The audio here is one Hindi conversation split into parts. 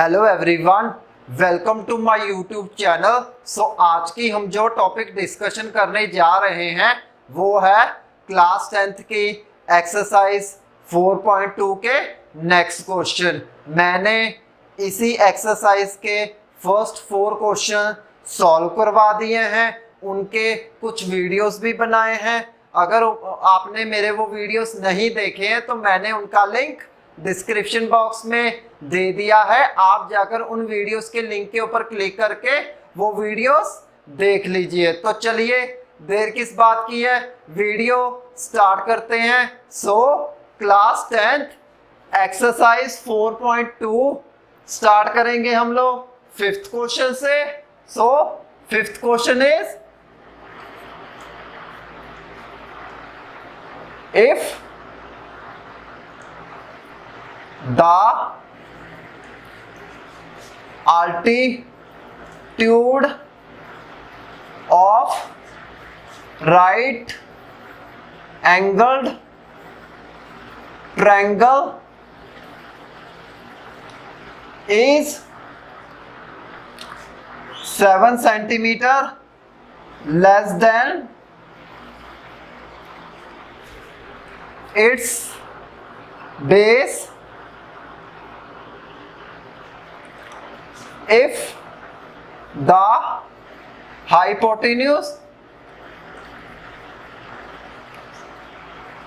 Hello everyone, welcome to my YouTube channel. So आज की हम जो टॉपिक डिस्कशन करने जा रहे हैं वो है क्लास 10th की एक्सरसाइज 4.2 के नेक्स्ट क्वेश्चन। मैंने इसी एक्सरसाइज के फर्स्ट 4 क्वेश्चन सॉल्व करवा दिए हैं, उनके कुछ वीडियोस भी बनाए हैं। अगर आपने मेरे वो वीडियोस नहीं देखे हैं तो मैंने उनका लिंक डिस्क्रिप्शन बॉक्स में दे दिया है। आप जाकर उन वीडियोस के लिंक के ऊपर क्लिक करके वो वीडियोस देख लीजिए। तो चलिए देर किस बात की है, वीडियो स्टार्ट करते हैं। So class 10th exercise 4.2 start करेंगे हम लोग 5th क्वेश्चन से। सो 5th question is if the altitude of right angled triangle is 7 centimeter less than its base, if the hypotenuse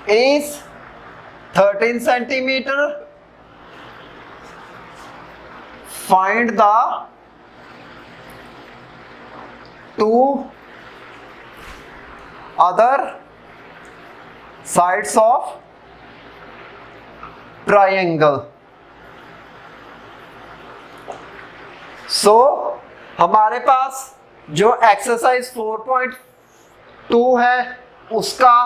is 13 centimeter, find the two other sides of triangle। सो हमारे पास जो एक्सरसाइज 4.2 है उसका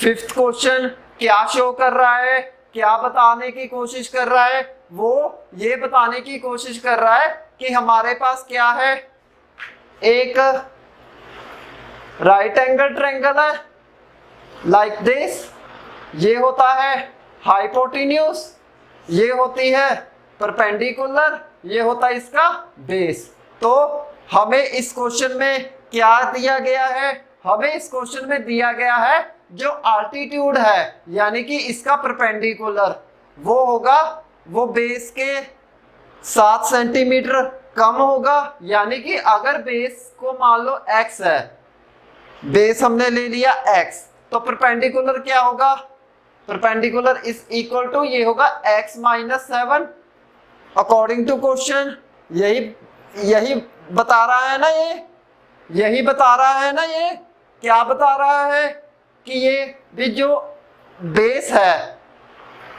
5th क्वेश्चन क्या शो कर रहा है, क्या बताने की कोशिश कर रहा है, वो ये बताने की कोशिश कर रहा है कि हमारे पास क्या है, एक राइट एंगल ट्रायंगल है लाइक दिस, ये होता है हाइपोटेन्यूज, ये होती है परपेंडिकुलर, ये होता है इसका बेस। तो हमें इस क्वेश्चन में क्या दिया गया है, हमें इस क्वेश्चन में दिया गया है जो अल्टीट्यूड है यानी कि इसका परपेंडिकुलर वो होगा, वो बेस के 7 सेंटीमीटर कम होगा। यानी कि अगर बेस को मान लो x है, बेस हमने ले लिया x, तो परपेंडिकुलर क्या होगा, परपेंडिकुलर इज इक्वल टू ये होगा x - 7 अकॉर्डिंग टू क्वेश्चन। यही बता रहा है ना, यही बता रहा है ना, ये क्या बता रहा है कि ये भी जो बेस है,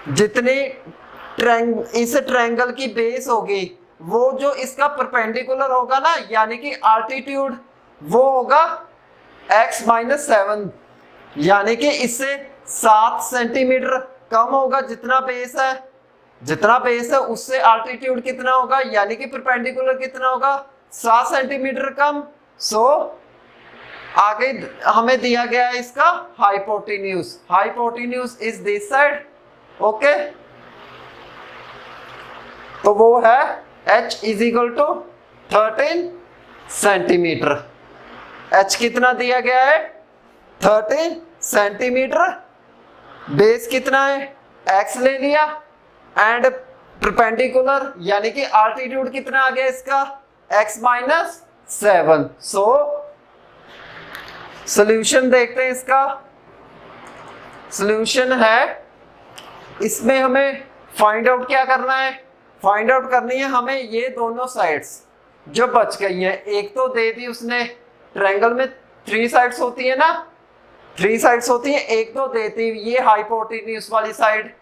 जितनी इस ट्रायंगल की बेस होगी वो जो इसका परपेंडिकुलर होगा ना, यानी कि अल्टीट्यूड वो होगा x - 7, यानी कि इससे 7 सेंटीमीटर कम होगा। जितना बेस है उससे अल्टीट्यूड कितना होगा, यानी कि परपेंडिकुलर कितना होगा, 7 सेंटीमीटर कम। सो आगे हमें दिया गया है इसका hypotenuse is this side. Okay, तो वो है h = 13 सेंटीमीटर। h कितना दिया गया है, 13 सेंटीमीटर। बेस कितना है, x ले लिया, एंड परपेंडिकुलर यानी कि अल्टीट्यूड कितना आ गया इसका, x - 7। सो सॉल्यूशन देखते हैं इसका। सॉल्यूशन है, इसमें हमें फाइंड आउट क्या करना है, फाइंड आउट करनी है हमें ये दोनों साइड्स जो बच गई हैं। एक तो दे दी उसने, ट्रायंगल में 3 साइड्स होती है ना, 3 साइड्स होती हैं, एक तो देती ये हाइपोटेन्यूज वाली साइड।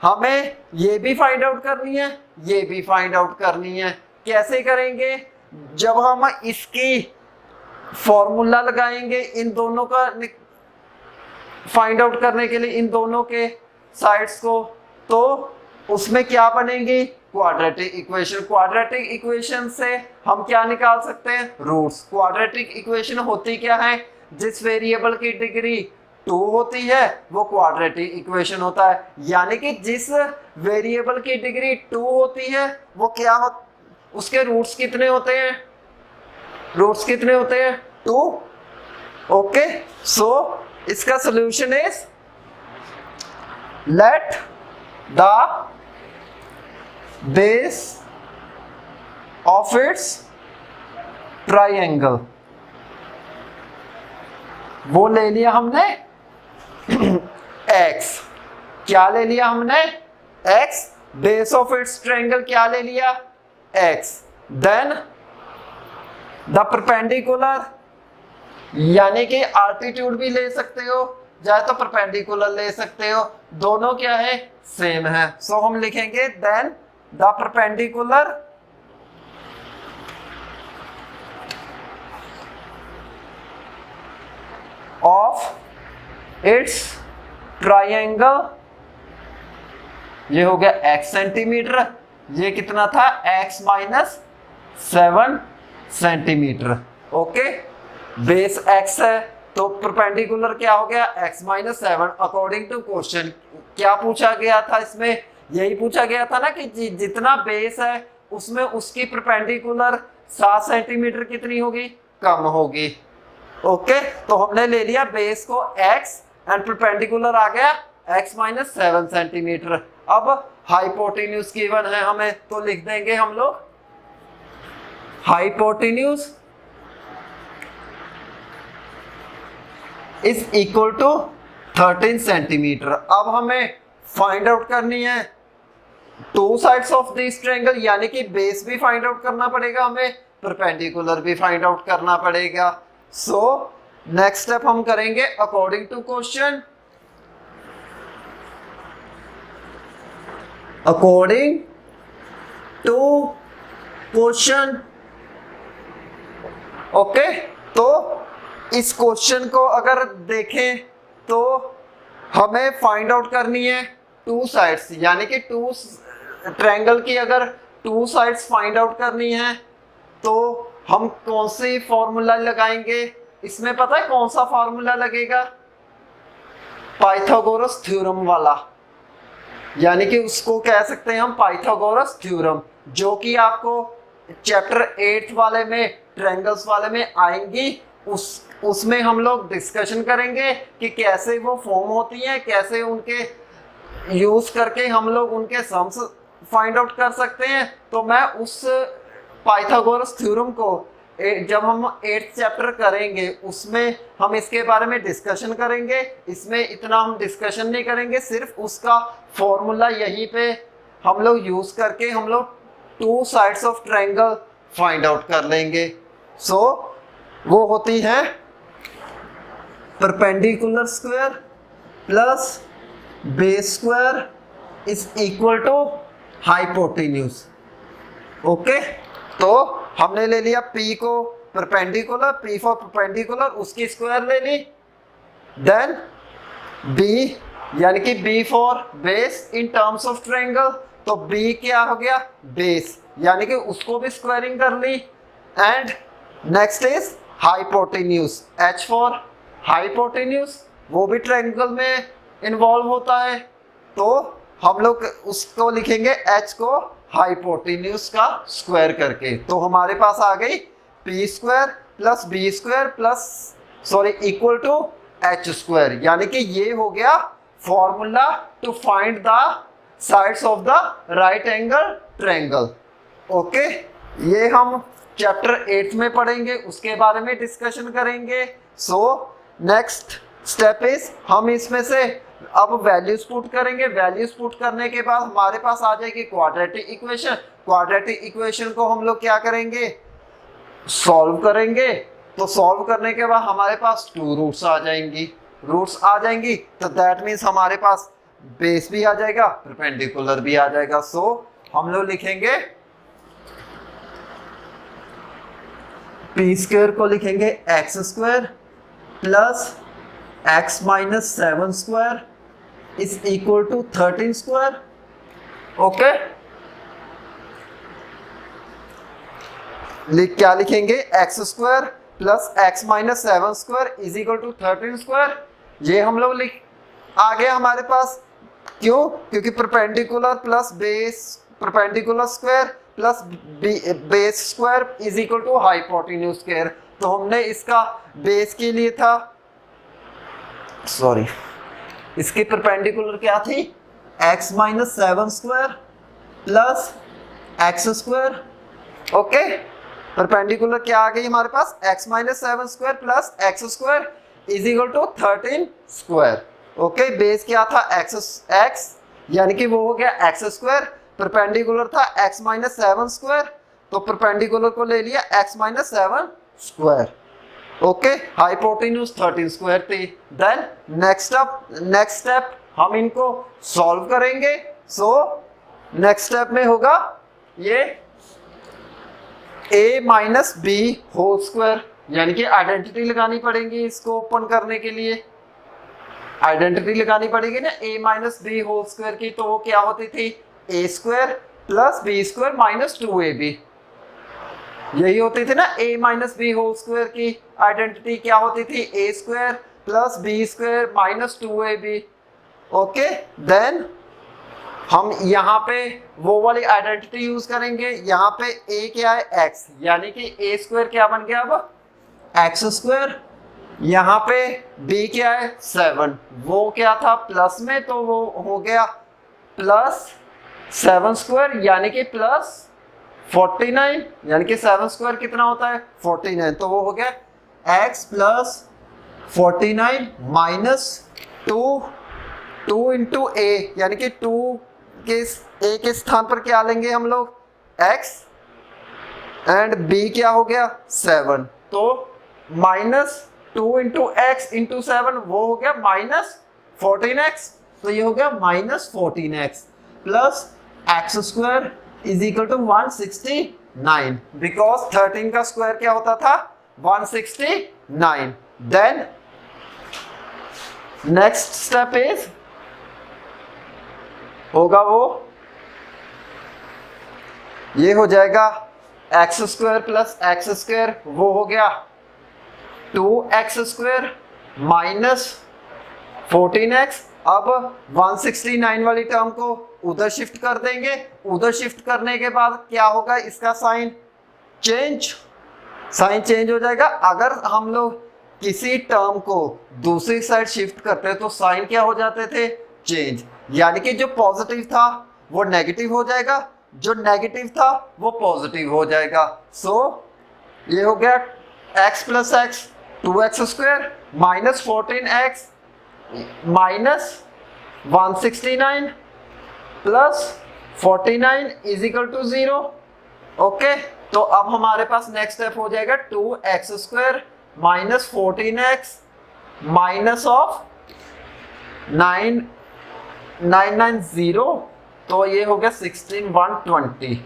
हमें ये भी फाइंड आउट करनी है, ये भी फाइंड आउट करनी है। कैसे करेंगे, जब हम इसकी फॉर्मूला लगाएंगे इन दोनों का फाइंड आउट करने के लिए, इन दोनों के साइड्स को, तो उसमें क्या बनेगी, क्वाड्रेटिक इक्वेशन। क्वाड्रेटिक इक्वेशन से हम क्या निकाल सकते हैं, रूट्स। क्वाड्रेटिक इक्वेशन होती क्या है, जिस वेरिएबल की डिग्री 2 होती है वो क्वाड्रेटिक इक्वेशन होता है। यानी कि जिस वेरिएबल की डिग्री 2 होती है वो क्या उसके रूट्स कितने होते हैं? रूट्स कितने होते हैं? 2। ओके, सो इसका solution is let the base of its triangle, वो ले लिया हमने x, क्या ले लिया हमने? x, base of its triangle क्या ले लिया? x, देन द परपेंडिकुलर, यानी कि आल्टीट्यूड भी ले सकते हो या तो परपेंडिकुलर ले सकते हो, दोनों क्या है? सेम है। सो हम लिखेंगे then the perpendicular of its triangle, ये हो गया x सेंटीमीटर, ये कितना था? x minus 7 centimetre. Okay, base x है तो परपेंडिकुलर क्या हो गया? x minus 7। According to question क्या पूछा गया था इसमें? यही पूछा गया था ना कि जितना बेस है उसमें उसकी परपेंडिकुलर 7 सेंटीमीटर कितनी होगी? कम होगी। ओके, तो हमने ले लिया बेस को x एंड परपेंडिकुलर आ गया x माइनस 7 सेंटीमीटर। अब हाइपोटेन्यूज गिवन है हमें, तो लिख देंगे हम लोग hypotenuse is equal to 13 centimetre. अब हमें फाइंड आउट करनी है two sides of this triangle, यानी कि बेस भी फाइंड आउट करना पड़ेगा हमें, परपेंडिकुलर भी फाइंड आउट करना पड़ेगा। सो नेक्स्ट स्टेप हम करेंगे according to question, according to question. Okay, तो इस क्वेश्चन को अगर देखें तो हमें फाइंड आउट करनी है टू साइड्स, यानी कि टू ट्रायंगल की अगर टू साइड्स फाइंड आउट करनी है तो हम कौन सी फॉर्मूला लगाएंगे? इसमें पता है कौन सा फॉर्मूला लगेगा? पाइथागोरस थ्योरम वाला, यानी कि उसको कह सकते हैं हम पाइथागोरस थ्योरम, जो कि आपको चैप्टर 8 वाले में ट्रायंगल्स वाले में आएंगी। उसमें हम लोग डिस्कशन करेंगे कि कैसे वो फॉर्म होती हैं, कैसे उनके यूज करके हम लोग उनके सम्स फाइंड आउट कर सकते हैं। तो मैं उस पाइथागोरस थ्योरम को जब हम 8th चैप्टर करेंगे उसमें हम इसके बारे में डिस्कशन करेंगे। इसमें इतना हम डिस्कशन नहीं करेंगे, सिर्फ उसका फॉर्मूला यहीं पे हम लोग यूज करके हम लोग two sides of triangle find out कर लेंगे। सो वो होती है perpendicular square plus base square is equal to hypotenuse. Okay, तो हमने ले लिया P को परपेंडिकुलर, P फॉर परपेंडिकुलर, उसकी स्क्वायर ले ली, देन B यानी कि B for base in terms of triangle, तो B क्या हो गया? बेस, यानी कि उसको भी स्क्वायरिंग कर ली। And next is hypotenuse, H for hypotenuse, वो भी ट्रायंगल में इन्वॉल्व होता है, तो हम लोग उसको लिखेंगे H को हाइपोटेन्यूज का स्क्वायर करके। तो हमारे पास आ गई P square plus B square plus equal to H square, यानी कि ये हो गया formula to find the sides of the right angle triangle. Okay, ये हम चैप्टर 8 में पढ़ेंगे, उसके बारे में डिस्कशन करेंगे। सो नेक्स्ट स्टेप इज हम इसमें से अब वैल्यूज पुट करेंगे। वैल्यूज पुट करने के बाद हमारे पास आ जाएगी क्वाड्रेटिक इक्वेशन। क्वाड्रेटिक इक्वेशन को हम लोग क्या करेंगे? सॉल्व करेंगे। तो सॉल्व करने के बाद हमारे पास टू रूट्स आ जाएंगी, तो दैट मीन्स हमारे पास बेस भी आ जाएगा, परपेंडिकुलर भी आ जाएगा। सो हम लोग लिखेंगे P स्क्वायर को लिखेंगे x square plus x minus 7 square is equal to 13 square. Okay, क्या लिखेंगे? x square plus x minus 7 square is equal to 13 square. ये हम लोग आ गया हमारे पास। क्यों? क्योंकि perpendicular plus base, perpendicular square plus base square is equal to hypotenuse square. तो हमने इसका बेस के लिए था, सॉरी, इसकी परपेंडिकुलर क्या थी, x minus 7 square plus x square. Okay, perpendicular क्या आ गई हमारे पास, x minus 7 square plus x square is equal to 13 square. Okay, base क्या था x यानी कि वो हो गया एक्स स्क्वायर, परपेंडिकुलर था x माइनस 7 स्क्वायर, तो परपेंडिकुलर को ले लिया x minus 7 square. Okay, hypotenuse 13 square थी। देन नेक्स्ट स्टेप हम इनको सॉल्व करेंगे। सो नेक्स्ट स्टेप में होगा ये a minus B whole square, यानी कि आइडेंटिटी लगानी पड़ेगी इसको ओपन करने के लिए, आइडेंटिटी लगानी पड़ेगी ना a minus B whole square की। तो वो क्या होती थी, a square plus B square minus 2ab, यही होती थी ना a minus B whole square की आइडेंटिटी, क्या होती थी, a square plus B square minus 2ab। Okay, then हम यहाँ पे वो वाली आइडेंटिटी यूज करेंगे। यहाँ पे a क्या है, x, यानी कि a स्क्वायर क्या बन गया अब, एक्स स्क्वायर। यहाँ पे b क्या है 7, वो क्या था प्लस में, तो वो हो गया प्लस 7 स्क्वायर यानी कि प्लस 49, यानी कि 7 स्क्वायर कितना होता है 49, तो वो हो गया x plus 49 minus 2 into a, यानी कि 2 के a के स्थान पर क्या लेंगे हम लोग, x, एंड b क्या हो गया 7, तो माइनस 2 इंटू एक्स इंटू 7, वो हो गया माइनस 14x, तो ये हो गया minus 14x plus x square is equal to 169, because 13 का स्क्वायर क्या होता था 169। देन नेक्स्ट स्टेप इज होगा वो, ये हो जाएगा x square plus x square, वो हो गया 2x स्क्वायर माइनस 14x। अब 169 वाली टर्म को उधर शिफ्ट कर देंगे, उधर शिफ्ट करने के बाद क्या होगा, इसका साइन चेंज हो जाएगा। अगर हम लोग किसी टर्म को दूसरी साइड शिफ्ट करते हैं तो साइन क्या हो जाते थे, चेंज, यानी कि जो पॉजिटिव था वो नेगेटिव हो जाएगा, जो नेगेटिव था वो पॉजिटिव हो जाएगा। सो ये हो गया x plus x 2x square minus 14x minus 169 plus 49 is equal to 0। Okay, तो अब हमारे पास नेक्स्ट स्टेप हो जाएगा 2x square minus 14x minus of 990, तो ये हो गया 16120।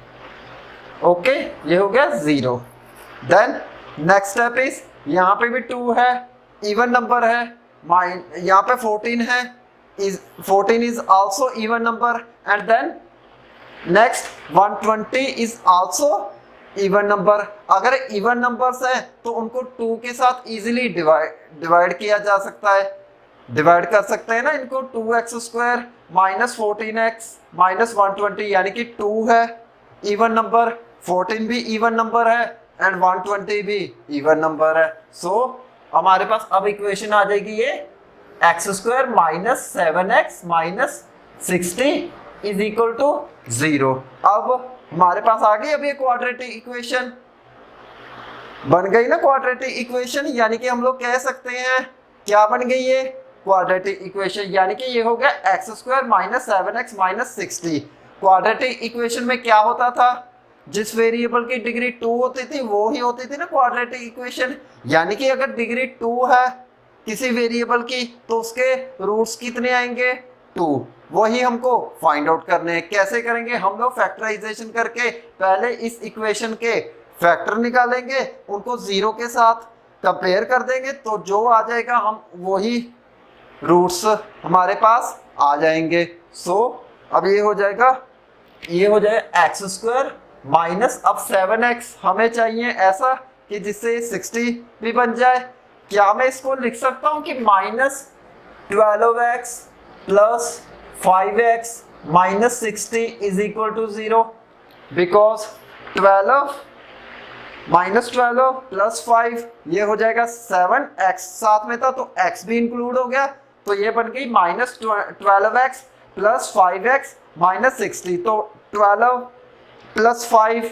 ओके, ये हो गया 0। देन नेक्स्ट स्टेप इज, यहाँ पे भी 2 है, इवन नंबर है, यहाँ पे 14 है, 14 is also even number, and then next 120 is also even number. अगर इवन नंबर्स है तो उनको 2 के साथ इजीली डिवाइड किया जा सकता है, डिवाइड कर सकते हैं ना इनको, 2x square minus 14x minus 120, यानी कि 2 है इवन नंबर, 14 भी इवन नंबर है, एंड 120 भी इवन नंबर है। सो हमारे पास अब इक्वेशन आ जाएगी ये x square minus 7x minus 60 is equal to 0। अब हमारे पास आ गई अब ये क्वाड्रेटिक इक्वेशन बन गई ना, क्वाड्रेटिक इक्वेशन, यानी कि हम लोग कह सकते हैं क्या बन गई ये क्वाड्रेटिक इक्वेशन, यानी कि ये हो गया x square minus 7x minus 60। Quadratic equation में क्या होता था, जिस वेरिएबल की डिग्री 2 होती थी वो ही होती थी ना क्वाड्रेटिक इक्वेशन, यानी कि अगर डिग्री 2 है किसी वेरिएबल की तो उसके रूट्स कितने आएंगे 2, वही हमको फाइंड आउट करने हैं। कैसे करेंगे, हम लोग फैक्टराइजेशन करके पहले इस इक्वेशन के फैक्टर निकालेंगे, उनको 0 के साथ कंपेयर कर देंगे, तो जो आ जाएगा हम वही रूट्स हमारे पास आ जाएंगे। सो अब ये हो जाएगा एक्स स्क्वायर माइनस, अब 7x हमें चाहिए ऐसा कि जिससे 60 भी बन जाए। क्या मैं इसको लिख सकता हूँ कि minus 12x plus 5x minus 60 is equal to 0, because 12 minus 12 plus 5 ये हो जाएगा 7x, साथ में था तो x भी इंक्लूड हो गया, तो ये बन गई minus 12x plus 5x minus 60। तो 12 प्लस 5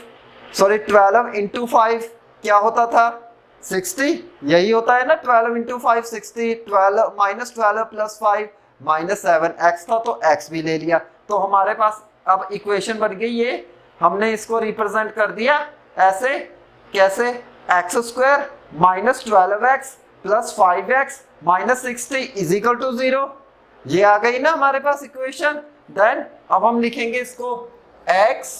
सॉरी 12 इंटू 5 क्या होता था 60, यही होता है ना 12 into 5 60, 12 minus 12 plus 5 minus 7x था तो x भी ले लिया। तो हमारे पास अब इक्वेशन बन गई ये, हमने इसको रिप्रेजेंट कर दिया ऐसे, कैसे, x square minus 12x plus 5x minus 60 is equal to 0। ये आ गई ना हमारे पास इक्वेशन। देन अब हम लिखेंगे इसको x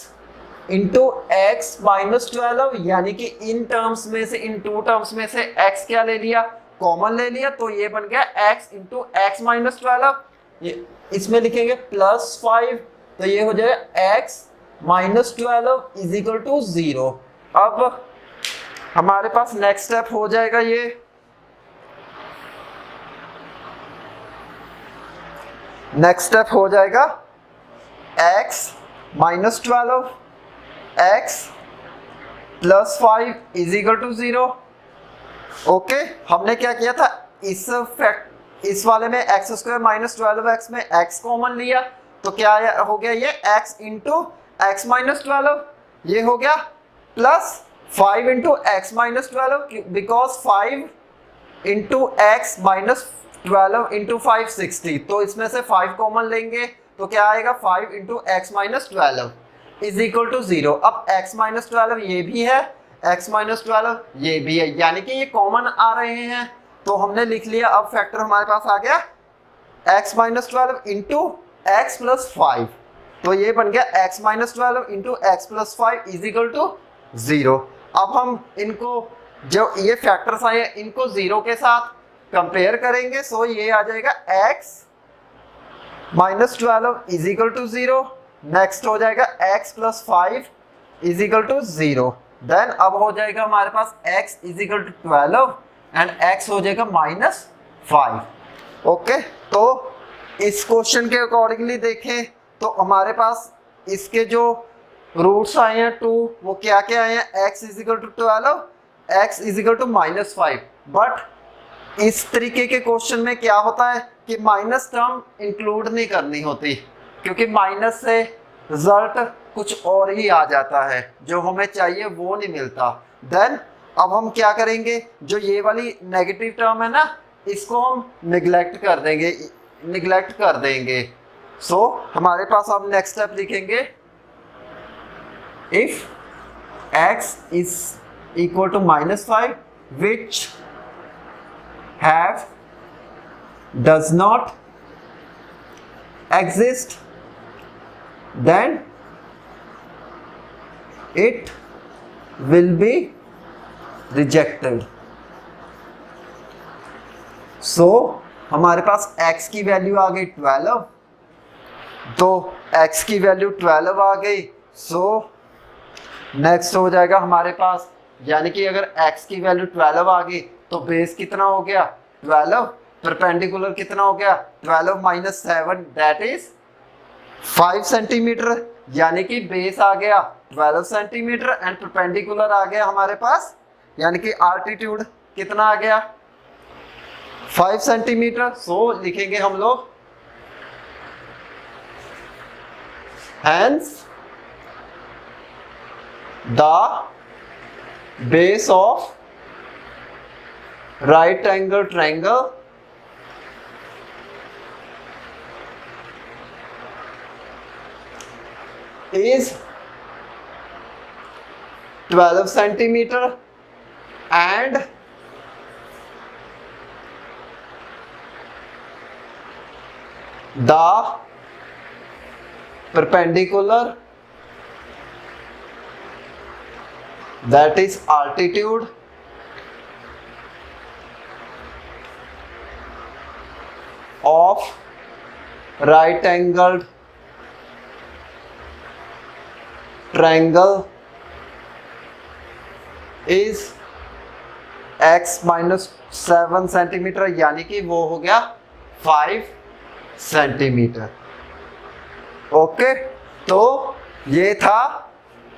इंटू एक्स माइनस 12, यानी कि इन टर्म्स में से, इन टू टर्म्स में से x क्या ले लिया, कॉमन ले लिया, तो ये बन गया x इंटू एक्स माइनस 12। ये इसमें लिखेंगे प्लस 5, तो ये हो जाएगा x minus 12 is equal to 0। अब हमारे पास नेक्स्ट स्टेप हो जाएगा ये, नेक्स्ट स्टेप हो जाएगा x minus 12 x plus 5 is equal to 0। Okay, हमने क्या किया था, इस वाले में एक्स स्क्वायर माइनस 12x में x कॉमन लिया, तो क्या हो गया ये x इंटू एक्स माइनस 12, ये हो गया plus 5 into x minus 12, because 5 into x minus 12 into 5 60, तो इसमें से 5 कॉमन लेंगे तो क्या आएगा 5 into x minus 12 is equal to 0। अब x माइनस 12 ये भी है, x माइनस 12 ये भी है, यानी कि ये कॉमन आ रहे हैं, तो हमने लिख लिया। अब फैक्टर हमारे पास आ गया x minus 12 into x plus 5, तो ये बन गया x minus 12 into x plus 5 is equal to 0। अब हम इनको, जो ये फैक्टर्स आए इनको 0 के साथ कंपेयर करेंगे, सो ये आ जाएगा x minus 12 is equal to 0। Next हो जाएगा x plus 5 is equal to 0। Then अब हो जाएगा हमारे पास x is equal to 12 and x हो जाएगा माइनस 5। ओके, तो इस क्वेश्चन के अकॉर्डिंगली देखें तो हमारे पास इसके जो रूट्स आए हैं 2, वो क्या क्या आए हैं, x is equal to 12, x is equal to minus 5। But इस तरीके के क्वेश्चन में क्या होता है कि माइनस टर्म इंक्लूड नहीं करनी होती, क्योंकि माइनस से रिजल्ट कुछ और ही आ जाता है, जो हमें चाहिए वो नहीं मिलता। देन अब हम क्या करेंगे, जो ये वाली नेगेटिव टर्म है ना, इसको हम निगलेक्ट कर देंगे। सो हमारे पास अब नेक्स्ट स्टेप लिखेंगे, if x is equal to minus 5 which does not exist, then it will be rejected। so हमारे पास x की वैल्यू आ गई 12, तो x की वैल्यू 12 आ गई। सो नेक्स्ट हो जाएगा हमारे पास, यानी कि अगर x की वैल्यू 12 आ गई तो बेस कितना हो गया 12, परपेंडिकुलर कितना हो गया 12 माइनस 7 दैट इज 5 सेंटीमीटर, यानी कि बेस आ गया 12 सेंटीमीटर एंड परपेंडिकुलर आ गया हमारे पास, यानी कि आल्टीट्यूड कितना आ गया 5 सेंटीमीटर। सो लिखेंगे हम लोग hence the base of right angle triangle is 12 centimeter and the perpendicular, that is altitude, of right angled triangle is x minus 7 centimetre, यानी कि वो हो गया 5 सेंटीमीटर। ओके, तो ये था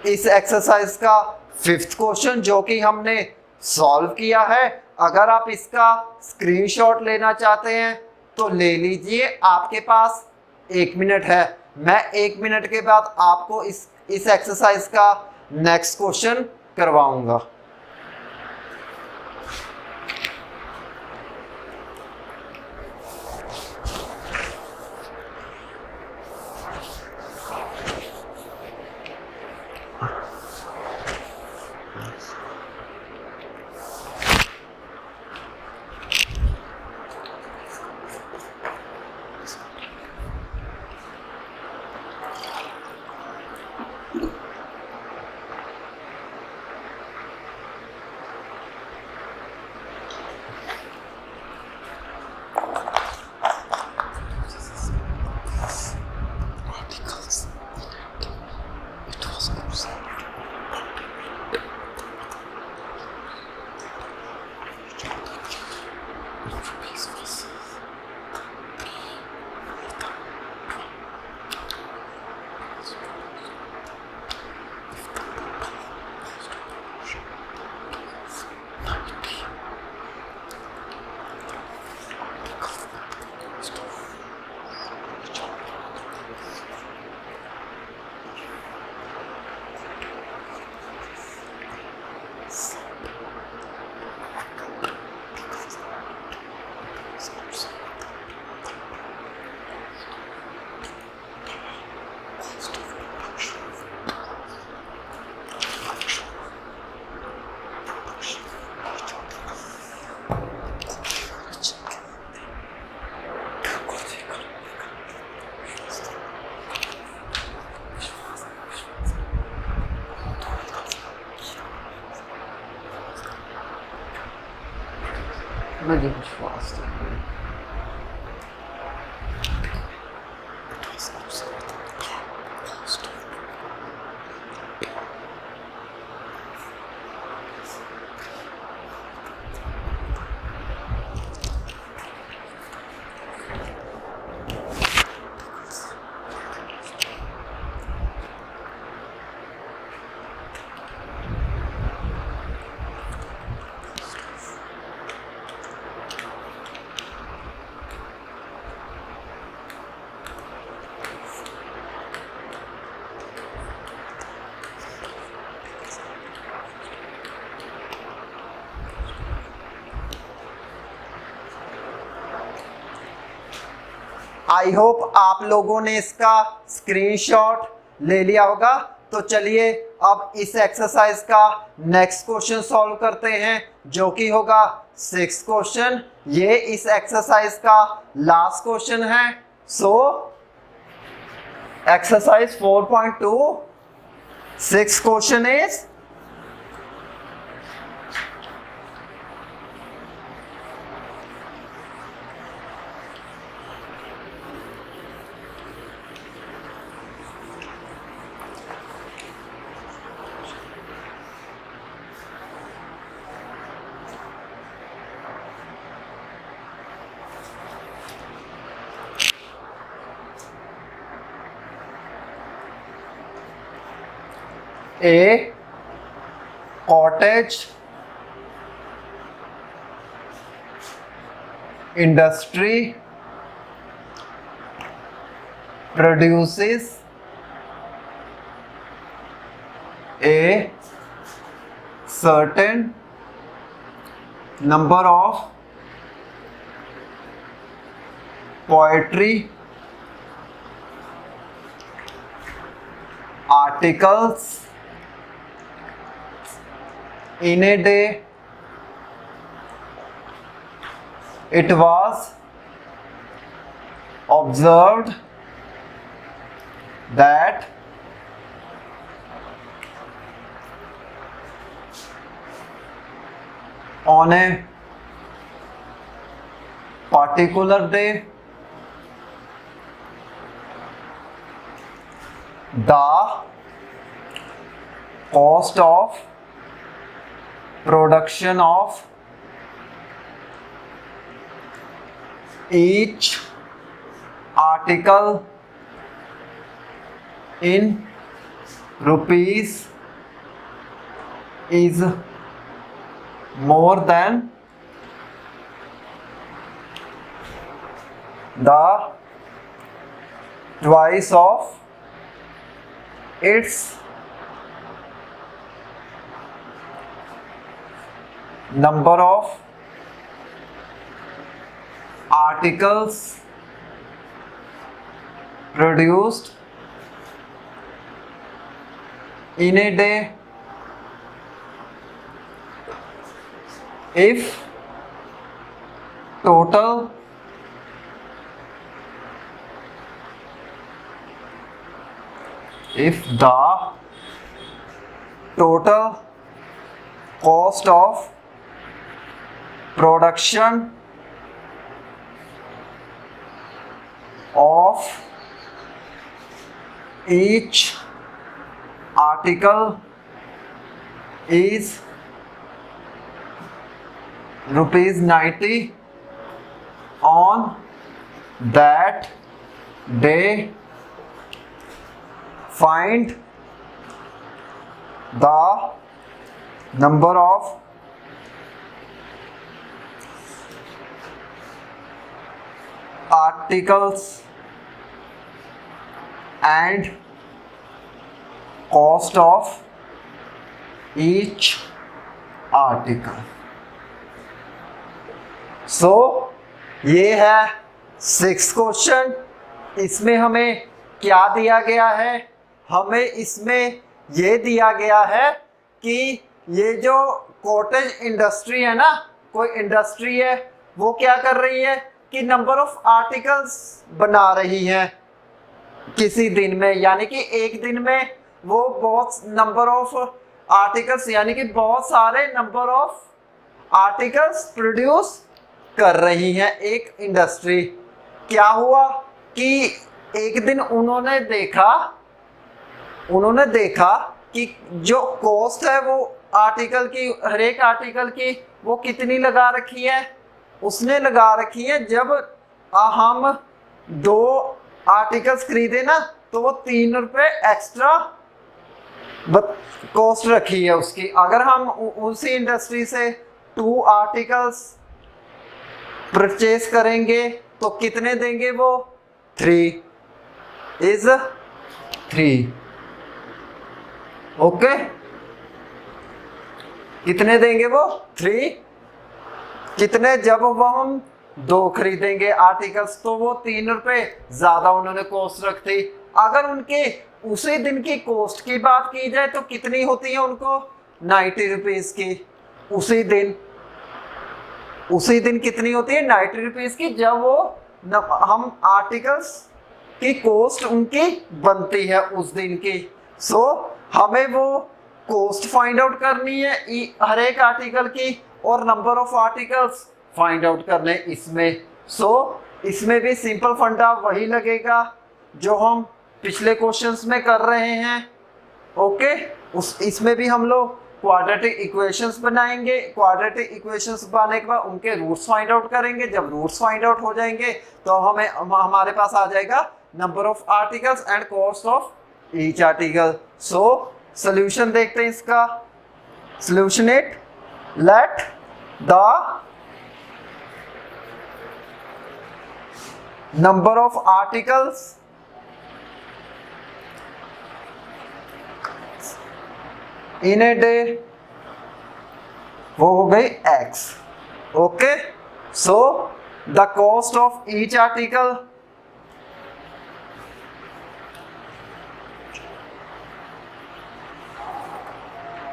इस एक्सरसाइज का 5th क्वेश्चन जो कि हमने सॉल्व किया है। अगर आप इसका स्क्रीनशॉट लेना चाहते हैं तो ले लीजिए, आपके पास 1 मिनट है। मैं 1 मिनट के बाद आपको इस एक्सरसाइज का नेक्स्ट क्वेश्चन करवाऊंगा। Maybe it was faster. I hope आप लोगों ने इसका स्क्रीनशॉट ले लिया होगा। तो चलिए अब इस एक्सरसाइज का नेक्स्ट क्वेश्चन सॉल्व करते हैं जो कि होगा 6th क्वेश्चन। ये इस एक्सरसाइज का लास्ट क्वेश्चन है। So exercise 4.2 6th question is a cottage industry produces a certain number of poetry articles in a day. It was observed that on a particular day the cost of production of each article in rupees is more than the twice of its number of articles produced in a day if total if the total cost of production of each article is ₹90 on that day, find the number of articles and cost of each article. So ये है 6 क्वेश्चन। इसमें हमें क्या दिया गया है? हमें इसमें ये दिया गया है कि ये जो कॉटेज इंडस्ट्री है ना, कोई इंडस्ट्री है, वो क्या कर रही है कि नंबर ऑफ आर्टिकल्स बना रही है किसी दिन में, यानी कि एक दिन में वो बहुत नंबर ऑफ आर्टिकल्स यानी कि बहुत सारे नंबर ऑफ आर्टिकल्स प्रोड्यूस कर रही है एक इंडस्ट्री। क्या हुआ कि एक दिन उन्होंने देखा कि जो कॉस्ट है वो आर्टिकल की, हर एक आर्टिकल की वो कितनी लगा रखी है, उसने लगा रखी है जब हम 2 आर्टिकल्स खरीदे ना तो वो ₹3 एक्स्ट्रा कॉस्ट रखी है उसकी। अगर हम उसी इंडस्ट्री से 2 आर्टिकल्स परचेज करेंगे तो कितने देंगे वो? 3 इज 3। ओके, कितने देंगे वो? 3। कितने? जब वो हम 2 खरीदेंगे आर्टिकल्स तो वो ₹3 ज्यादा उन्होंने कॉस्ट रखी। अगर उनके उसी दिन की कॉस्ट की बात की जाए तो कितनी होती है उनको? ₹90 की। उसी दिन कितनी होती है? ₹90 की, जब वो हम आर्टिकल्स की कॉस्ट उनकी बनती है उस दिन की। सो हमें वो कॉस्ट फाइंड आउट करनी है हर एक आर्टिकल की और number of articles find out करने इसमें। सो इसमें भी सिंपल फंडा वही लगेगा जो हम पिछले क्वेश्चंस में कर रहे हैं। ओके, इसमें भी हम लोग क्वाड्रेटिक इक्वेशंस बनाएंगे। क्वाड्रेटिक इक्वेशंस बनाने के बाद उनके रूट्स फाइंड आउट करेंगे। जब रूट्स फाइंड आउट हो जाएंगे तो हमारे पास आ जाएगा number of articles and cost of each article. So solution देखते हैं इसका। Solution it, let the number of articles in a day, वो हो गई X। Okay, so the cost of each article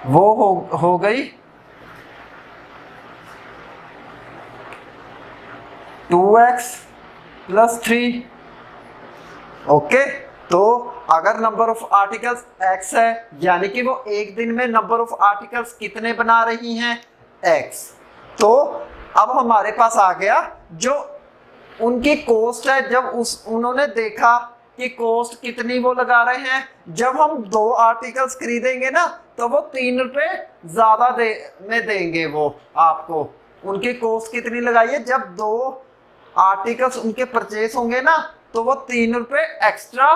वो हो गई 2x + 3। ओके, तो अगर नंबर ऑफ आर्टिकल्स x है यानी कि वो एक दिन में नंबर ऑफ आर्टिकल्स कितने बना रही हैं? x। तो अब हमारे पास आ गया जो उनकी कॉस्ट है। जब उन्होंने देखा कि कॉस्ट कितनी वो लगा रहे हैं, जब हम 2 आर्टिकल्स खरीदेंगे ना तो वो ₹3 ज्यादा में देंगे वो आपको। उनकी कॉस्ट कितनी लगाई है? जब 2 आर्टिकल्स उनके परचेस होंगे ना तो वो ₹3 एक्स्ट्रा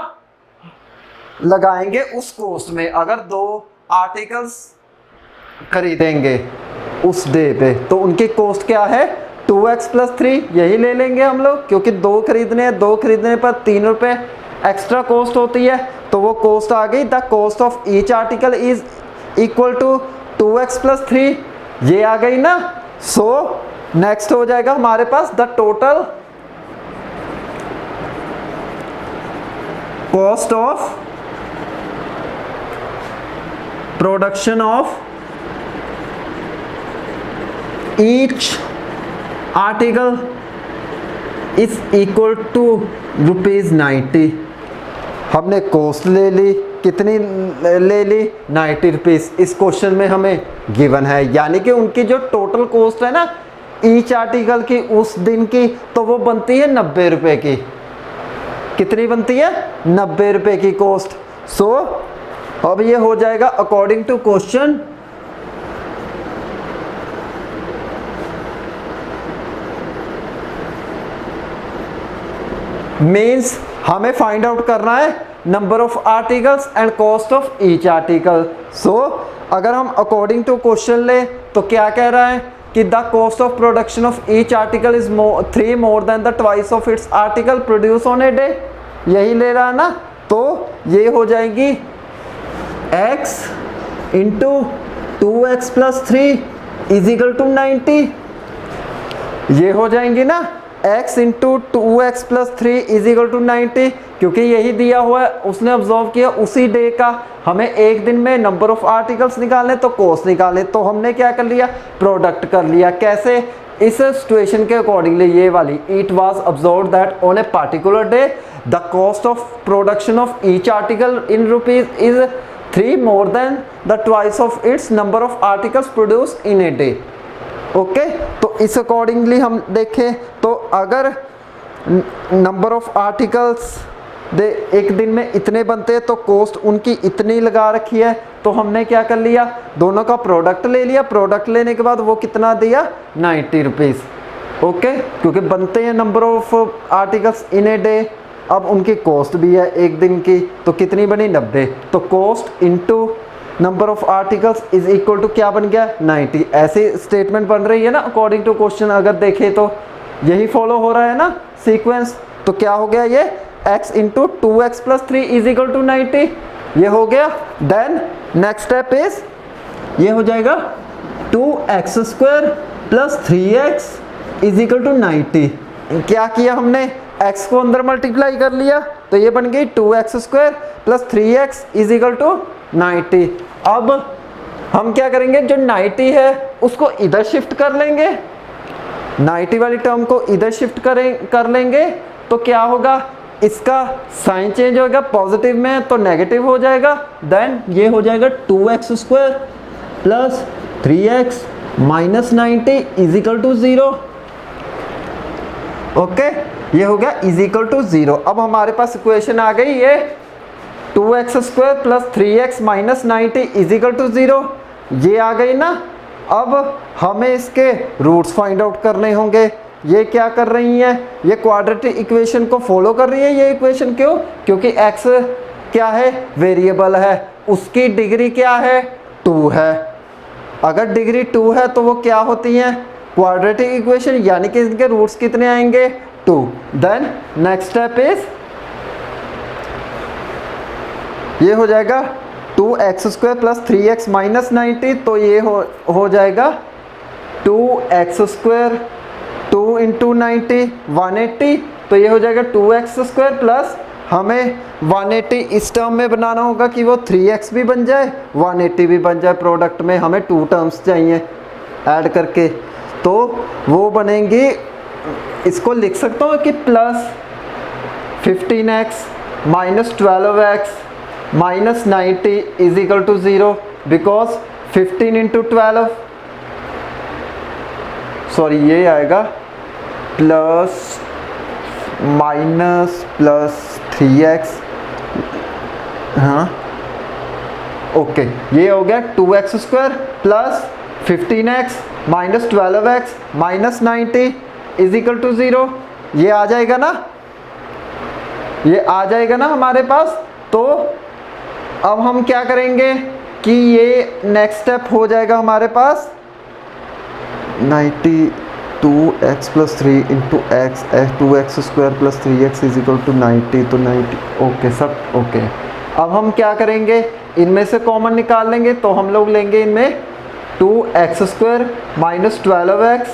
लगाएंगे उस कॉस्ट में। अगर 2 आर्टिकल्स खरीदेंगे उस डे पे, तो उनकी कॉस्ट क्या है 2x प्लस 3, यही ले लेंगे हम लोग, क्योंकि 2 खरीदने हैं, 2 खरीदने पर 3 रुपये एक्स्ट्रा कॉस्ट होती है, तो वो कॉस्ट आ गई। The cost of each article is equal to 2x plus 3, ये आ गई ना। सो नेक्स्ट हो जाएगा हमारे पास the total cost of production of each article is equal to ₹90। हमने कॉस्ट ले ली, कितनी ले ली 90 रुपीज़, इस क्वेश्चन में हमें गिवन है, यानी कि उनकी जो टोटल कॉस्ट है ना ईच आर्टिकल की उस दिन की, तो वो बनती है 90 रुपये की। कितनी बनती है 90 रुपये की कॉस्ट। सो अब ये हो जाएगा अकॉर्डिंग टू क्वेश्चन मीन्स हमें फाइंड आउट करना है number of articles and cost of each article. So अगर हम अकॉर्डिंग टू क्वेश्चन ले तो क्या कह रहा है कि the cost of production of each article is 3 more than the twice of its article produce on a day, यही ले रहा है ना। तो ये हो जाएगी x into 2x plus 3 is equal to 90, ये हो जाएंगी ना x into 2x plus 3 is equal to 90, क्योंकि यही दिया हुआ है, उसने ऑब्जर्व किया उसी डे का, हमें एक दिन में नंबर ऑफ आर्टिकल्स निकालने तो कॉस्ट निकालने, तो हमने क्या कर लिया प्रोडक्ट कर लिया। कैसे, इस सिचुएशन के अकॉर्डिंगली ये वाली, it was observed that on a particular day the cost of production of each article in rupees is 3 more than the twice of its number of articles produce in a day. Okay, तो इस अकॉर्डिंगली हम देखें तो अगर नंबर ऑफ आर्टिकल्स एक दिन में इतने बनते हैं तो कॉस्ट उनकी इतनी लगा रखी है, तो हमने क्या कर लिया दोनों का प्रोडक्ट ले लिया, प्रोडक्ट लेने के बाद वो कितना दिया 90 रुपीज़। ओके, क्योंकि बनते हैं number of articles in a day, अब उनकी कॉस्ट भी है एक दिन की, तो कितनी बनी 90, तो cost into number of articles is equal to क्या बन गया 90। ऐसी स्टेटमेंट बन रही है ना अकॉर्डिंग टू क्वेश्चन, अगर देखें तो यही फॉलो हो रहा है ना सीक्वेंस। तो क्या हो गया ये x into 2x plus 3 is equal to 90, ये हो गया। देन नेक्स्ट स्टेप इज ये हो जाएगा 2x square plus 3x is equal to 90। क्या किया हमने, x को अंदर मल्टीप्लाई कर लिया, तो ये बन गई 2x square plus 3x is equal to 90। अब हम क्या करेंगे, जो 90 है उसको इधर शिफ्ट कर लेंगे, 90 वाली टर्म को इधर शिफ्ट कर लेंगे, तो क्या होगा इसका साइन चेंज होगा, पॉजिटिव में तो नेगेटिव हो जाएगा। देन ये हो जाएगा 2x square plus 3x minus 90 is equal to 0। Okay, ये हो गया इज इक्वल टू 0। अब हमारे पास इक्वेशन आ गई ये 2x square plus 3x minus 90 is equal to 0, ये आ गई ना। अब हमें इसके रूट्स फाइंड आउट करने होंगे। ये क्या कर रही है, ये क्वाड्रेटिक इक्वेशन को फॉलो कर रही है ये इक्वेशन, क्यों, क्योंकि x क्या है वेरिएबल है, उसकी डिग्री क्या है 2 है। अगर डिग्री 2 है तो वो क्या होती है क्वाड्रेटिक इक्वेशन, यानी कि इनके रूट्स कितने आएंगे 2। देन नेक्स्ट स्टेप इज ये हो जाएगा 2x square plus 3x minus 90, तो ये हो जाएगा 2x स्क्वायर 2 इंटू 90 180, तो ये हो जाएगा 2x स्क्वायर प्लस हमें 180 इस टर्म में बनाना होगा कि वो 3x भी बन जाए 180 भी बन जाए, प्रोडक्ट में हमें 2 टर्म्स चाहिए ऐड करके, तो वो बनेंगी, इसको लिख सकता हूँ कि plus 15x minus 12x minus 90 is equal to 0, because 15 into 12 sorry ये आएगा प्लस माइनस प्लस 3x, हाँ ओके, ये हो गया 2x square plus 15x minus 12x minus 90 is equal to 0, ये आ जाएगा ना, ये आ जाएगा ना हमारे पास। तो अब हम क्या करेंगे, कि ये नेक्स्ट स्टेप हो जाएगा हमारे पास 92x plus 3 into x 2x square plus 3x is equal to 90, तो 90 ओके सब ओके। अब हम क्या करेंगे, इनमें से कॉमन निकाल लेंगे, तो हम लोग लेंगे इनमें 2x square minus 12x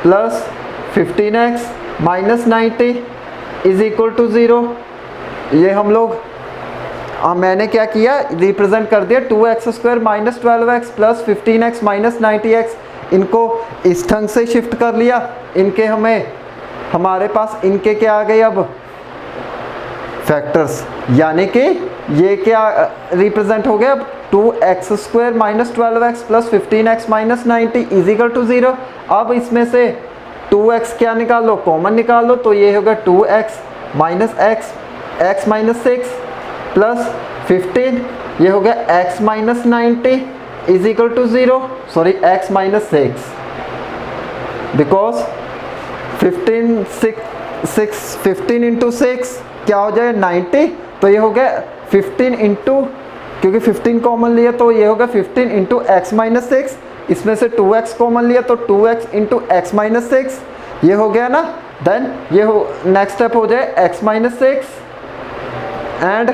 plus 15x minus 90 is equal to 0। ये हम लोग मैंने क्या किया, रिप्रेजेंट कर दिया 2x square minus 12x plus 15x minus 90x, इनको इस ढंग से शिफ्ट कर लिया। इनके हमारे पास इनके क्या आ गए अब फैक्टर्स, यानी कि ये क्या रिप्रेजेंट हो गया अब 2x square minus 12x plus 15x minus 90 is equal to 0। अब इसमें से 2x क्या निकाल लो, कॉमन निकाल लो, तो ये होगा 2x minus x minus 6 plus 15, ये हो गया x minus 90 is equal to 0, sorry x minus 6, because 15 into 6 क्या हो जाए 90, तो ये हो गया 15 इंटू, क्योंकि 15 कॉमन लिया तो ये होगा 15 इंटू एक्स माइनस 6, इसमें से 2x कॉमन लिया तो 2x इंटू एक्स माइनस 6, ये हो गया ना। देन ये हो नेक्स्ट स्टेप हो जाए x minus 6 and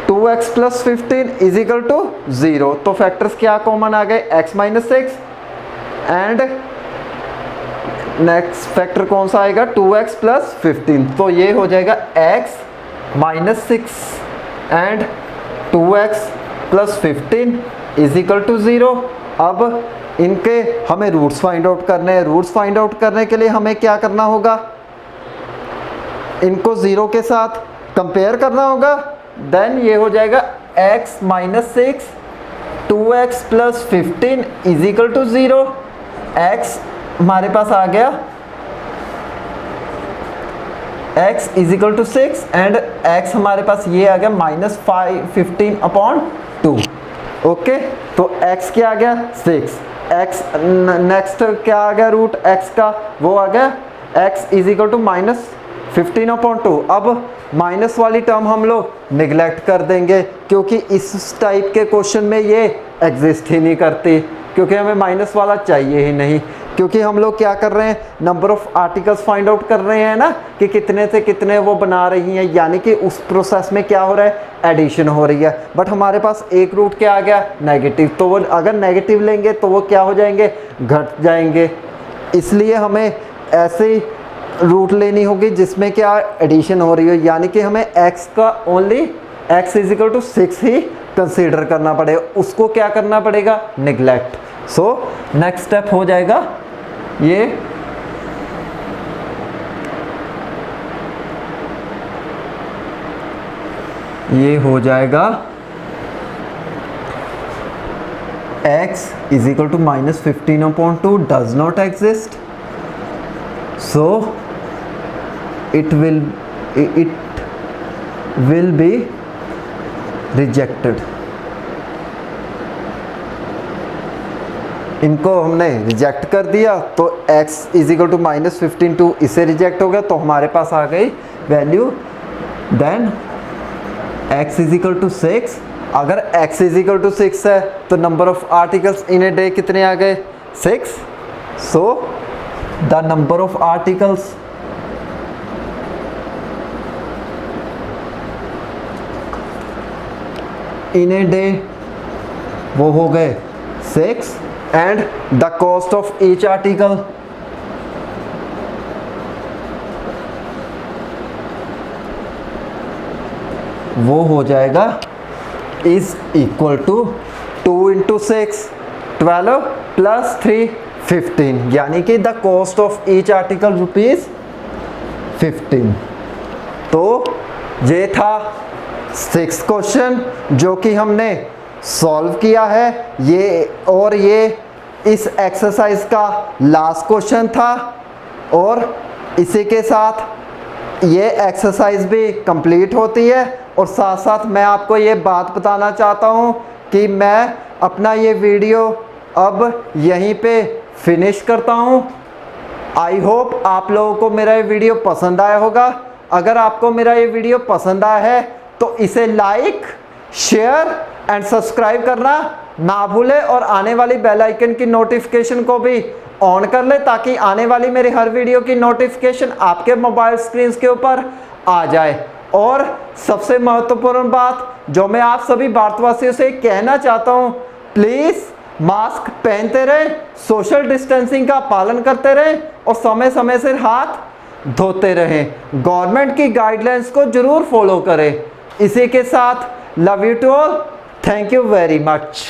2x plus 15 is equal to 0। तो फैक्टर्स क्या कॉमन आ गए, x minus 6 and next factor कौन सा आएगा 2x प्लस 15, तो ये हो जाएगा x minus 6 and 2x plus 15 is equal to 0। अब इनके हमें रूट्स फाइंड आउट करने हैं। रूट्स फाइंड आउट करने के लिए हमें क्या करना होगा, इनको 0 के साथ कंपेयर करना होगा। देन ये हो जाएगा x minus 6 2x plus 15 is equal to 0। x हमारे पास आ गया x is equal to 6 and x हमारे पास ये आ गया माइनस 15 अपॉन 2। ओके, तो x क्या आ गया 6, x नेक्स्ट क्या आ गया रूट x का, वो आ गया x is equal to minus 15 upon 2। अब माइनस वाली टर्म हम लोग निगलेक्ट कर देंगे, क्योंकि इस टाइप के क्वेश्चन में ये एग्जिस्ट ही नहीं करती, क्योंकि हमें माइनस वाला चाहिए ही नहीं। क्योंकि हम लोग क्या कर रहे हैं, number of articles find out कर रहे हैं ना, कि कितने से कितने वो बना रही हैं, यानी कि उस प्रोसेस में क्या हो रहा है, एडिशन हो रही है। बट हमारे पास एक रूट क्या आ गया नेगेटिव, तो वो अगर नेगेटिव लेंगे तो वो क्या हो जाएंगे, घट जाएंगे। इसलिए हमें ऐसे रूट लेनी होगी जिसमें क्या एडिशन हो रही हो, यानी कि हमें x का only x is equal to 6 ही कंसीडर करना पड़ेगा, उसको क्या करना पड़ेगा, निगलेक्ट। सो नेक्स्ट स्टेप हो जाएगा ये हो जाएगा x is equal to minus 15 upon 2 does not exist, so it will be rejected। इनको हमने रिजेक्ट कर दिया, तो x is equal to minus 15 2 इसे रिजेक्ट हो गया, तो हमारे पास आ गई value. Then x is equal to 6, अगर x इज इक्वल टू 6 है तो number of articles in a day कितने आ गए 6। So the number of articles in a day वो हो गए 6 and the cost of each article वो हो जाएगा is equal to 2 into 6 12 plus 3 15, यानी कि the cost of each article rupees 15। तो ये था 6th क्वेश्चन जो कि हमने सॉल्व किया है, ये इस एक्सरसाइज का लास्ट क्वेश्चन था, और इसी के साथ ये एक्सरसाइज भी कंप्लीट होती है। और साथ साथ मैं आपको ये बात बताना चाहता हूँ कि मैं अपना ये वीडियो अब यहीं पे फिनिश करता हूँ। आई होप आप लोगों को मेरा ये वीडियो पसंद आया होगा। अगर आपको मेरा ये वीडियो पसंद आया है तो इसे लाइक, शेयर एंड सब्सक्राइब करना ना भूले और आने वाली बेल आइकन की नोटिफिकेशन को भी ऑन कर ले ताकि आने वाली मेरी हर वीडियो की नोटिफिकेशन आपके मोबाइल स्क्रीन के ऊपर आ जाए। और सबसे महत्वपूर्ण बात जो मैं आप सभी भारतवासियों से कहना चाहता हूं, प्लीज मास्क पहनते रहें, सोशल डिस्टेंसिंग का पालन करते रहें और समय समय से हाथ धोते रहें। गवर्नमेंट की गाइडलाइंस को जरूर फॉलो करें। इसी के साथ love you to all, thank you very much.